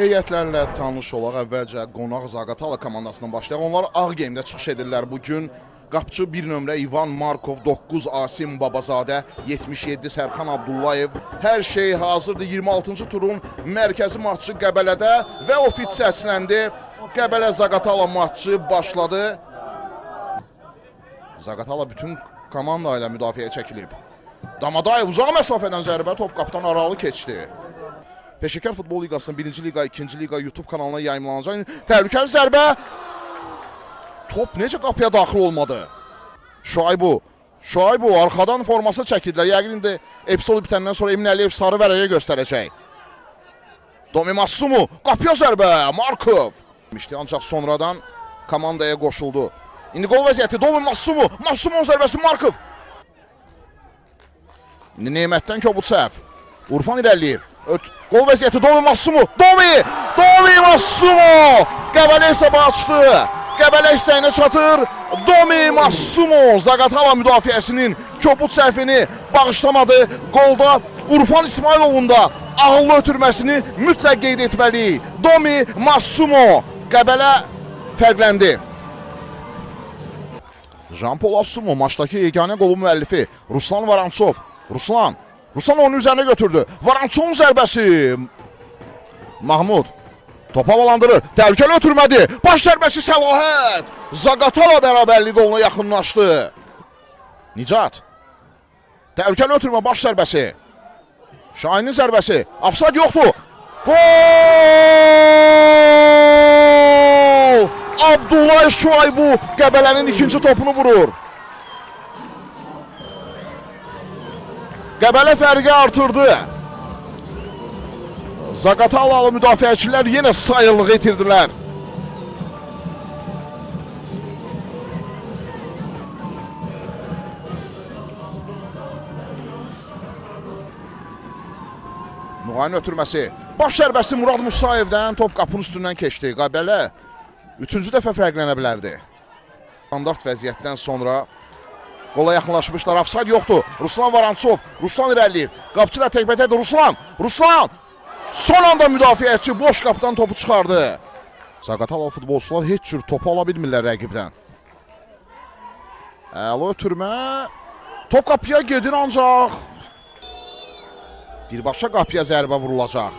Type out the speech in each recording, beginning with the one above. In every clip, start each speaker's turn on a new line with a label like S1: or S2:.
S1: Heyətlərlə tanış olaq. Əvvəlcə qonaq Zaqatala komandasından başlayaq. Onlar Ağ Gemdə çıxış edirlər bugün. Qapçı 1 nömrə İvan Markov, 9 Asim Babazadə, 77 Sərxan Abdullayev. Hər şey hazırdır. 26-cı turun mərkəzi matçı Qəbələdə və ofit səsləndi. Qəbələ Zaqatala matçı başladı. Zaqatala bütün komanda ilə müdafiəyə çəkilib. Damadayev uzaq məsafədən zərbə, top qapıdan aralı keçdi. Peşəkar Futbol Liqasının 1-ci liqa, 2-ci liqa YouTube kanalına yayımlanacaq. Təhlükəli zərbə. Top necə qapıya daxil olmadı? Şuaybu arxadan forması çəkildilər. Yəqin indi epizodu bitəndən sonra Emin Əliyev sarı vərəqə göstərəcək. Domi Massumu qapıya zərbə. Markov. Ancaq sonradan komandaya qoşuldu. İndi qol vəziyyəti Domi Massumu. Massumun zərbəsi Markov. İndi Neymətdən kobud səhv. Urfan irəliyir. Qol vəziyyəti Domi Massumu. Domi Massumu. Qəbələ hesabı açdı. Qəbələ istəyinə çatır. Domi Massumu Zaqatala müdafiəsinin kobud səhvini bağışlamadı. Qolda Urfan İsmailovun da ağıllı ötürməsini mütləq qeyd etməliyik. Domi Massumu. Qəbələ fərqləndi. Jean-Paul Assumu maçdakı yeganə qolu müəllifi. Ruslan Varançov. Ruslan onun üzərinə götürdü. Varançovun zərbəsi. Mahmud topa havalandırır. Təhlükəli ötürmədi. Baş zərbəsi Səlahət. Zaqatala bərabərlik qoluna yaxınlaşdı. Nicat. Təhlükəli ötürmə, baş zərbəsi. Şahinin zərbəsi. Afsad yoxdur. Gol! Abdullah Şuaybu Qəbələnin ikinci topunu vurur. Qəbələ fərqi artırdı. Zaqatalalı müdafiəçilər yenə sayıqlığı itirdilər. Nuğayın ötürməsi. Baş zərbəsi Murad Musayevdən top qapının üstündən keçdi. Qəbələ 3-cü dəfə fərqlənə bilərdi. Standart vəziyyətdən sonra qola yaxınlaşmışlar. Afsad yoxdur. Ruslan Varançov. Ruslan irəliyir. Qapçı da təkbətədir. Ruslan! Son anda müdafiəçi boş qapıdan topu çıxardı. Zaqatala futbolçular heç cür topu ala bilmirlər rəqibdən. Əla ötürmə. Top qapıya gedir ancaq. Birbaşa qapıya zərbə vurulacaq.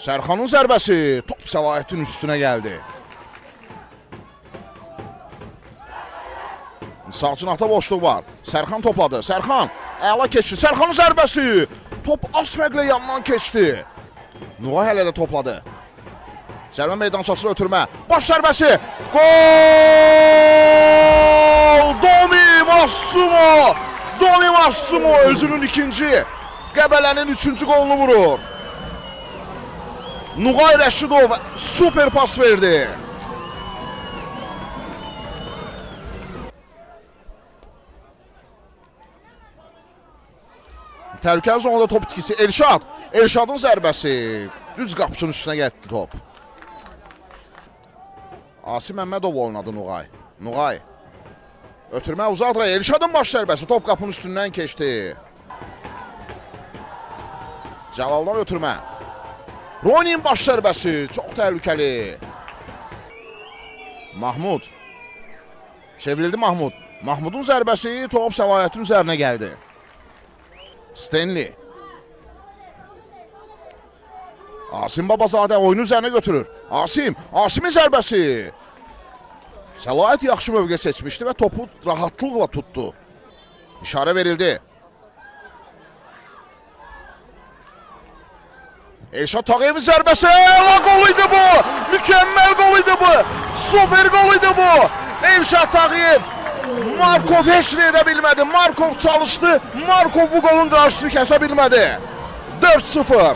S1: Sərxanın zərbəsi. Top Səlahiyyətin üstünə gəldi. Sağ cinahda boşluq var. Sərxan topladı. Sərxan əla keçdi. Sərxanın zərbəsi. Top az fərqlə yandan keçdi. Nuğay hələ də topladı. Zərbə meydançasına ötürmə. Baş zərbəsi. Gol! Domi Massumu özünün ikinci. Qəbələnin üçüncü qolunu vurur. Nuğay Rəşidov super pas verdi. Təhlükəli zonada top itkisi Elşadın zərbəsi. Düz qapçının üstünə gəldi top. Asim Məmmədov oynadı Nuğay. Ötürmə uzadır. Elşadın baş zərbəsi. Top qapının üstündən keçdi. Cəlaldan ötürmə. Ronin baş zərbəsi. Çox təhlükəli. Mahmud. Çevrildi Mahmud. Mahmudun zərbəsi top Səlahiyyətin üzərinə gəldi. Stanley. Asim Babazadə oyunu üzərinə götürür. Asimin zərbəsi. Səlahiyyət yaxşı mövqe seçmişdi və topu rahatlıqla tutdu. İşarə verildi. Elşad Tağıyevin zərbəsi. Qol idi bu. Mükəmməl qol idi bu. Super qol idi bu. Elşad Tağıyev. Markov heç nə edə bilmədi. Markov çalışdı. Markov bu qolun qarşısını kəsə bilmədi. 4-0.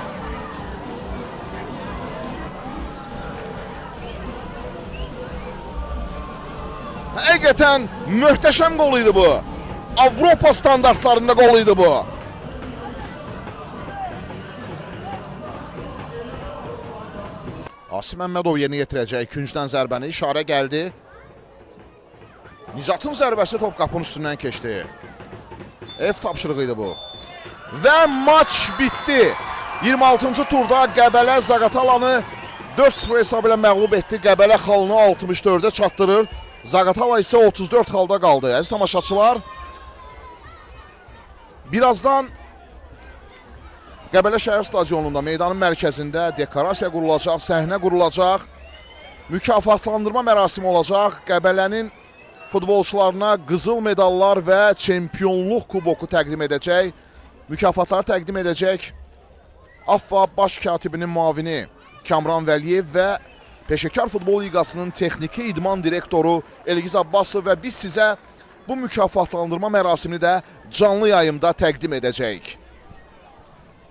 S1: Həqiqətən möhtəşəm qol idi bu. Avropa standartlarında qol idi bu. Asim Məmmədov yerinə yetirəcək küncdən zərbəni. İşarə gəldi. Nicatın zərbəsi top qapının üstündən keçdi. Ev tapşırığı idi bu. Və maç bitdi. 26-cı turda Qəbələ Zaqatalanı 4-0 hesab ilə məğlub etdi. Qəbələ xalını 64-də çatdırır. Zaqatala isə 34 xalda qaldı. Əziz tamaşaçılar, birazdan Qəbələ şəhər stadionunda, meydanın mərkəzində dekorasiya qurulacaq, səhnə qurulacaq, mükafatlandırma mərasimi olacaq. Qəbələnin futbolçularına qızıl medallar və çempionluq kuboku təqdim edəcək, mükafatları təqdim edəcək AFFA baş katibinin müavini Kamran Vəliyev və Peşəkar Futbol Liqasının texniki idman direktoru Elgiz Abbasov və biz sizə bu mükafatlandırma mərasimini də canlı yayımda təqdim edəcəyik.